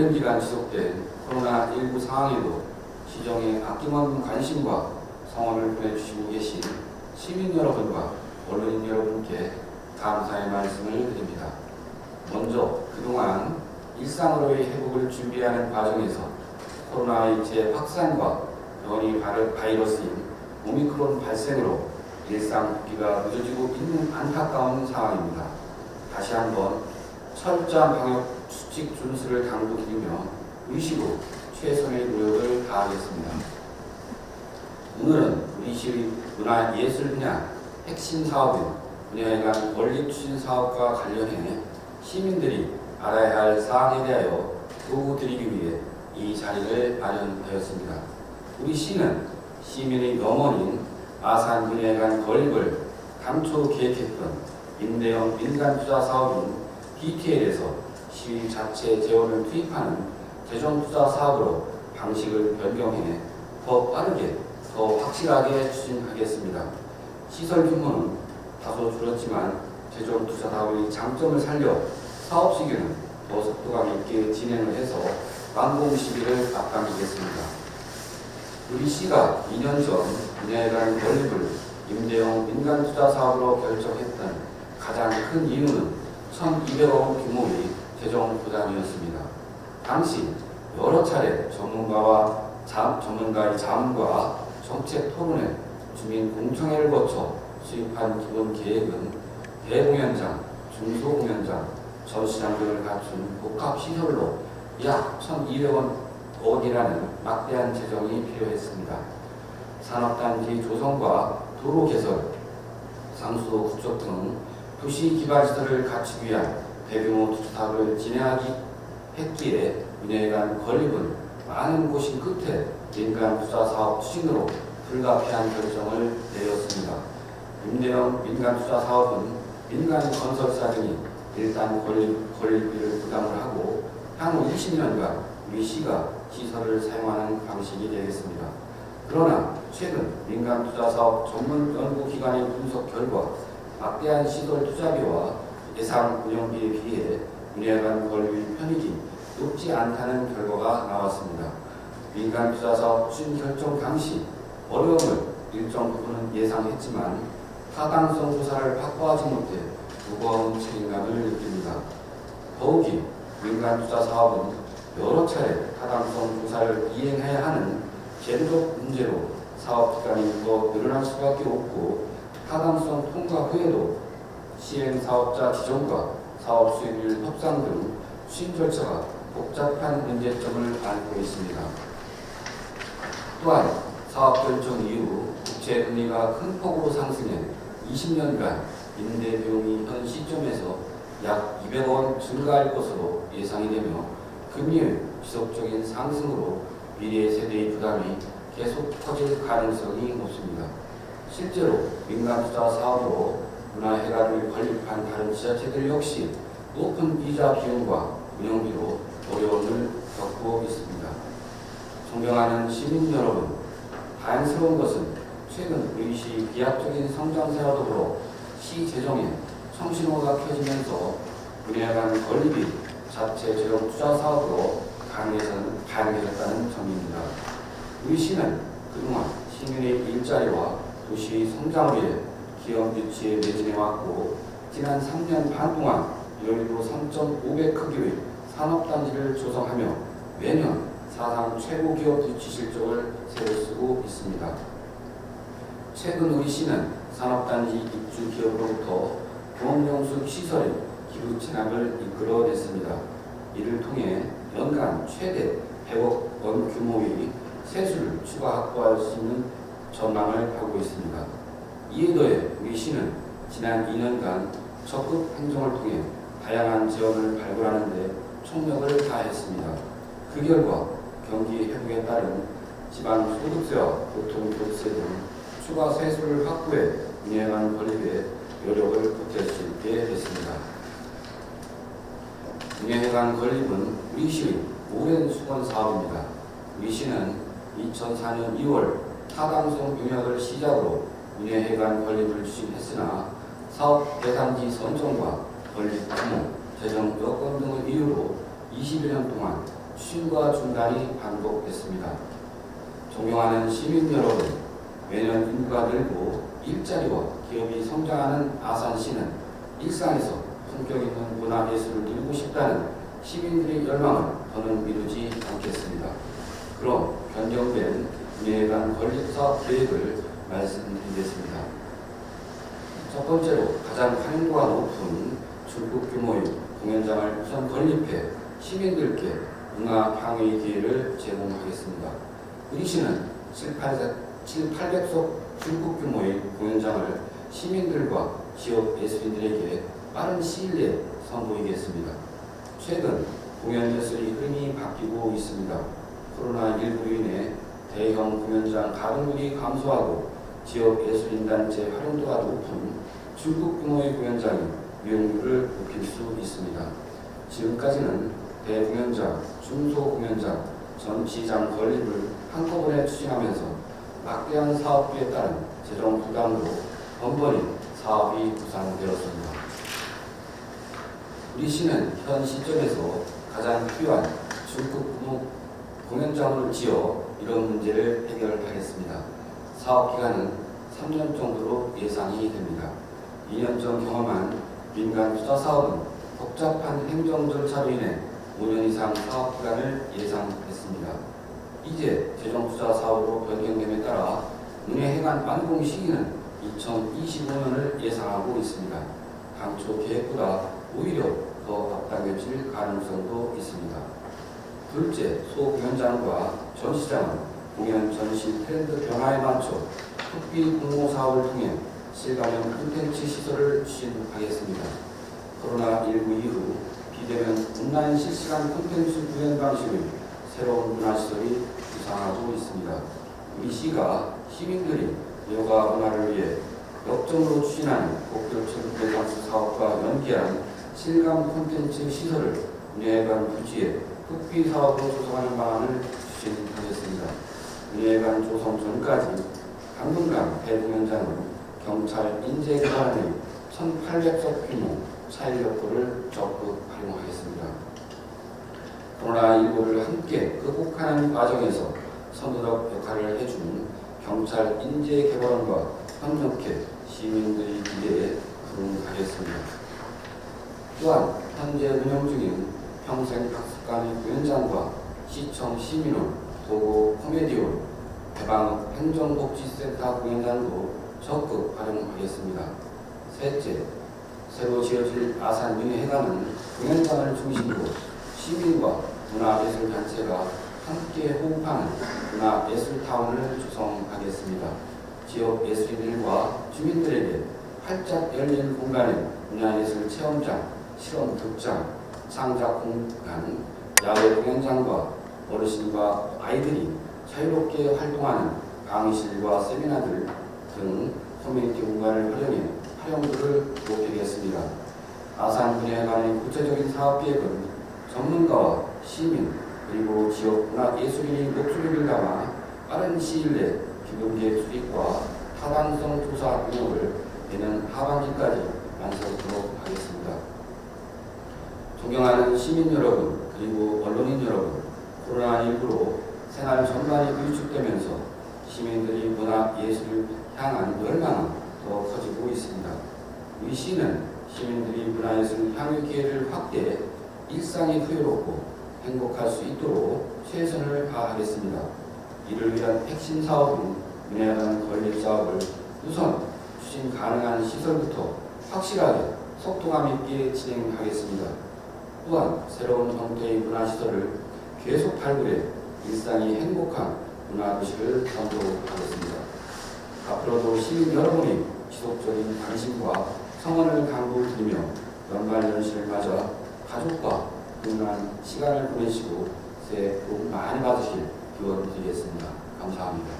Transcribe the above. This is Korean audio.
오랜 기간 지속된 코로나19 상황에도 시정에 아낌없는 관심과 성원을 보내주시고 계신 시민 여러분과 언론인 여러분께 감사의 말씀을 드립니다. 먼저 그동안 일상으로의 회복을 준비하는 과정에서 코로나의 재확산과 변이 바이러스인 오미크론 발생으로 일상 복귀가 늦어지고 있는 안타까운 상황입니다. 다시 한번 철저한 방역 수칙 준수를 당부드리며 의식으로 최선의 노력을 다하겠습니다. 오늘은 우리 시의 문화예술 분야 핵심 사업인 문화회관 건립추진 사업과 관련해 시민들이 알아야 할 사항에 대하여 도움드리기 위해 이 자리를 마련하였습니다. 우리 시는 시민의 염원인 아산 문화회관 건립을 당초 계획했던 임대형 민간투자 사업인 BTL에서 시 자체 재원을 투입하는 재정투자 사업으로 방식을 변경해 더 빠르게 더 확실하게 추진하겠습니다. 시설 규모는 다소 줄었지만 재정투자 사업의 장점을 살려 사업 시기는 더 속도감 있게 진행을 해서 완공 시기를 앞당기겠습니다. 우리 시가 2년 전 문화회관 건립을 임대형 민간투자 사업으로 결정했던 가장 큰 이유는 1,200억 원 규모의 재정 부담이었습니다. 당시 여러 차례 전문가의 자문과 정책 토론회, 주민 공청회를 거쳐 수립한 기본 계획은 대공연장, 중소공연장, 전시장 등을 갖춘 복합시설로 약 1,200억이라는 막대한 재정이 필요했습니다. 산업단지 조성과 도로 개설, 상수도 구축 등 도시 기반시설을 갖추기 위한 대규모 투자 사업을 진행하기 했기에 문화회관 건립은 많은 고심 끝에 민간 투자 사업 추진으로 불가피한 결정을 내렸습니다. 임대형 민간 투자 사업은 민간 건설사 등이 일단 건립비를 부담을 하고 향후 20년간 우리 시가 시설을 사용하는 방식이 되겠습니다. 그러나 최근 민간 투자 사업 전문 연구기관의 분석 결과 막대한 시설 투자비와 예상 운영비에 비해 문화회관 건립 편익이 높지 않다는 결과가 나왔습니다. 민간 투자 사업 추진 결정 당시 어려움을 일정 부분은 예상했지만 타당성 조사를 확보하지 못해 무거운 책임감을 느낍니다. 더욱이 민간 투자 사업은 여러 차례 타당성 조사를 이행해야 하는 제도적 문제로 사업 기간이 더 늘어날 수밖에 없고 타당성 통과 후에도 시행 사업자 지정과 사업 수익률 협상 등 추진 절차가 복잡한 문제점을 안고 있습니다. 또한 사업 결정 이후 국채 금리가 큰 폭으로 상승해 20년간 임대 비용이 현 시점에서 약 200억 원 증가할 것으로 예상이 되며 금리의 지속적인 상승으로 미래 세대의 부담이 계속 커질 가능성이 높습니다. 실제로 민간 투자 사업으로 문화회관을 건립한 다른 지자체들 역시 높은 이자 비용과 운영비로 어려움을 겪고 있습니다. 존경하는 시민 여러분, 다행스러운 것은 최근 우리 시 비약적인 성장세와 더불어 시 재정에 청신호가 켜지면서 문화회관 건립이 자체 재정 투자 사업으로 가능해졌다는 점입니다. 우리 시는 그동안 시민의 일자리와 도시의 성장을 위해 기업 유치에 매진해왔고 지난 3년 반 동안 여의도 3.5배 크기의 산업단지를 조성하며 매년 사상 최고 기업 유치 실적을 세워쓰고 있습니다. 최근 우리 시는 산업단지 입주 기업으로부터 공업용수 시설의 기부 체납을 이끌어냈습니다. 이를 통해 연간 최대 100억 원 규모의 세수를 추가 확보할 수 있는 전망을 하고 있습니다. 이에 더해 우리 시는 지난 2년간 적극 행정을 통해 다양한 지원을 발굴하는 데 총력을 다했습니다. 그 결과 경기 회복에 따른 지방 소득세와 교통교부세 등 추가 세수를 확보해 문화회관 건립에 노력을 보탤 수 있게 됐습니다. 문화회관 건립은 우리 시의 오랜 수건 사업입니다. 우리 시는 2004년 2월 타당성 용역을 시작으로 문화회관 건립을 추진했으나 사업 대상지 선정과 건립 규모, 재정 여건 등의 이유로 21년 동안 추진과 중단이 반복됐습니다. 존경하는 시민 여러분, 매년 인구가 늘고 일자리와 기업이 성장하는 아산시는 일상에서 품격 있는 문화예술을 누리고 싶다는 시민들의 열망을 더는 미루지 않겠습니다. 그럼 변경된 문예회관 건립사업 계획을 말씀드리겠습니다. 첫 번째로 가장 활용도가 높은 중국 규모의 공연장을 우선 건립해 시민들께 문화 향유의 기회를 제공하겠습니다. 우리시는 7,800석 중국 규모의 공연장을 시민들과 지역 예술인들에게 빠른 시일 내에 선보이겠습니다. 최근 공연 예술의 흐름이 바뀌고 있습니다. 코로나19로 인해 대형 공연장 가동률이 감소하고 지역 예술인단체 활용도가 높은 중국 규모의 공연장이 이용률을 높일 수 있습니다. 지금까지는 대공연장, 중소공연장, 전시장 건립을 한꺼번에 추진하면서 막대한 사업비에 따른 재정 부담으로 번번이 사업이 부상되었습니다. 우리 시는 현 시점에서 가장 필요한 중급 공연장을 지어 이런 문제를 해결하겠습니다. 사업 기간은 3년 정도로 예상이 됩니다. 2년 전 경험한 민간 투자 사업은 복잡한 행정 절차로 인해 5년 이상 사업 기간을 예상했습니다. 이제 재정 투자 사업으로 변경됨에 따라 문예회관 완공 시기는 2025년을 예상하고 있습니다. 당초 계획보다 오히려 더 앞당겨질 가능성도 있습니다. 둘째, 소공연장과 전시장은 공연 전시 트렌드 변화에 맞춰 특비 공모 사업을 통해 실감형 콘텐츠 시설을 추진하겠습니다. 코로나19 이후 비대면 온라인 실시간 콘텐츠 구현 방식의 새로운 문화시설이 부상하고 있습니다. 우리 시가 시민들이 여가 문화를 위해 역점으로 추진하는 목표체육 대상수 사업과 연계한 실감 콘텐츠 시설을 문예회관 부지에 특비 사업으로 조성하는 방안을 추진하겠습니다. 문예회관 조성 전까지 당분간 대공연장은 경찰 인재 개발의 1,800석 규모 차일역도를 적극 활용하겠습니다. 코로나19를 함께 극복하는 과정에서 선도적 역할을 해준 경찰 인재 개발원과 협력해 시민들의 기대에 부응하겠습니다. 또한 현재 운영 중인 평생 학습관의 공연장과 시청 시민원, 도고 코미디홀, 대방읍 행정복지센터 공연장도 적극 활용하겠습니다. 셋째, 새로 지어질 아산문예회관은 공연장을 중심으로 시민과 문화예술단체가 함께 호흡하는 문화예술타운을 조성하겠습니다. 지역 예술인들과 주민들에게 활짝 열린 공간에 문화예술 체험장, 실험 극장, 창작 공간, 야외 공연장과 어르신과 아이들이 자유롭게 활동하는 강의실과 세미나들 등 커뮤니티 공간을 활용해 활용도를 높이겠습니다. 아산문예회관의 구체적인 사업 계획은 전문가와 시민 그리고 지역 문화예술인의 목소리를 담아 빠른 시일 내 기본계획 수립과 타당성 조사 능력을 내년 하반기까지 완성하도록 하겠습니다. 존경하는 시민 여러분 그리고 언론인 여러분, 코로나19로 생활 전반이 위축되면서 시민들이 문화예술을 향한 열망은 더 커지고 있습니다. 우리 시는 시민들이 문화예술 향유 기회를 확대해 일상이 풍요롭고 행복할 수 있도록 최선을 다하겠습니다. 이를 위한 핵심 사업은 문예회관 건립 사업을 우선 추진 가능한 시설부터 확실하게 속도감 있게 진행하겠습니다. 또한 새로운 형태의 문화시설을 계속 발굴해 일상이 행복한 문화도시를 선도하겠습니다. 앞으로도 시민 여러분이 지속적인 관심과 성원을 당부드리며 연말연시를 맞아 가족과 훈훈한 시간을 보내시고 새해 복 많이 받으실 기원 드리겠습니다. 감사합니다.